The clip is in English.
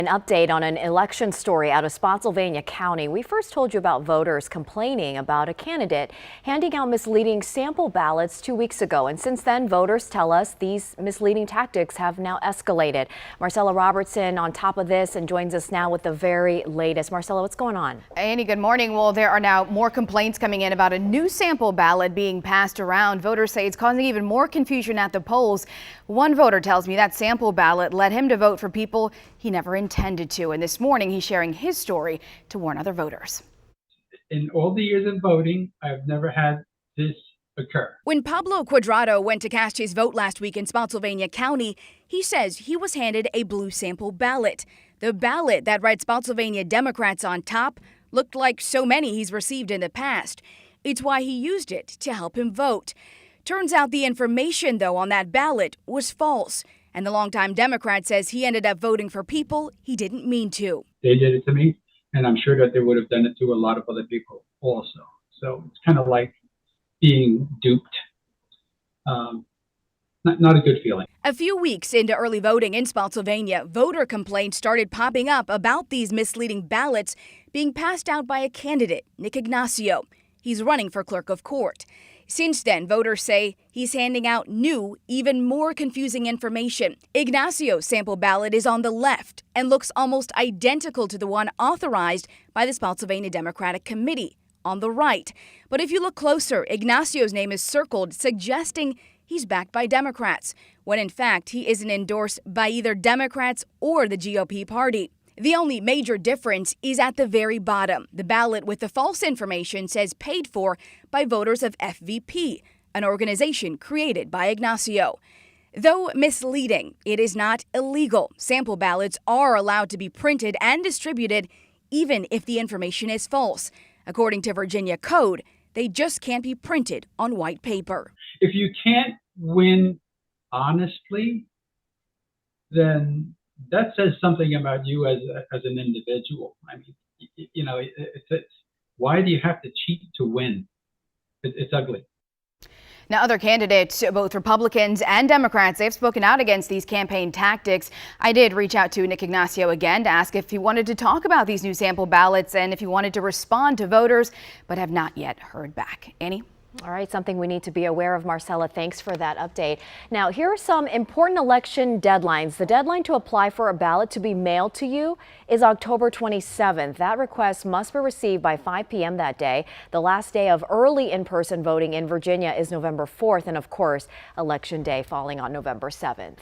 An update on an election story out of Spotsylvania County. We first told you about voters complaining about a candidate handing out misleading sample ballots 2 weeks ago. And since then, voters tell us these misleading tactics have now escalated. Marcella Robertson on top of this and joins us now with the very latest. Marcella, what's going on? Annie, good morning. Well, there are now more complaints coming in about a new sample ballot being passed around. Voters say it's causing even more confusion at the polls. One voter tells me that sample ballot led him to vote for people he never intended to. And this morning, he's sharing his story to warn other voters. In all the years of voting, I've never had this occur. When Pablo Cuadrado went to cast his vote last week in Spotsylvania County, he says he was handed a blue sample ballot. The ballot that read Spotsylvania Democrats on top looked like so many he's received in the past. It's why he used it to help him vote. Turns out the information, though, on that ballot was false. And the longtime Democrat says he ended up voting for people he didn't mean to. They did it to me, and I'm sure that they would have done it to a lot of other people also. So it's kind of like being duped. Not a good feeling. A few weeks into early voting in Spotsylvania, voter complaints started popping up about these misleading ballots being passed out by a candidate, Nick Ignacio. He's running for clerk of court. Since then, voters say he's handing out new, even more confusing information. Ignacio's sample ballot is on the left and looks almost identical to the one authorized by the Spotsylvania Democratic Committee on the right. But if you look closer, Ignacio's name is circled, suggesting he's backed by Democrats, when in fact he isn't endorsed by either Democrats or the GOP party. The only major difference is at the very bottom. The ballot with the false information says paid for by voters of FVP, an organization created by Ignacio. Though misleading, it is not illegal. Sample ballots are allowed to be printed and distributed even if the information is false. According to Virginia code, they just can't be printed on white paper. If you can't win honestly, then that says something about you as an individual. I mean, it's why do you have to cheat to win? It's ugly. Now, other candidates, both Republicans and Democrats, they've spoken out against these campaign tactics. I did reach out to Nick Ignacio again to ask if he wanted to talk about these new sample ballots and if he wanted to respond to voters, but have not yet heard back. Annie? All right, something we need to be aware of, Marcella. Thanks for that update. Now, here are some important election deadlines. The deadline to apply for a ballot to be mailed to you is October 27th. That request must be received by 5 p.m. that day. The last day of early in-person voting in Virginia is November 4th, and of course, Election Day falling on November 7th.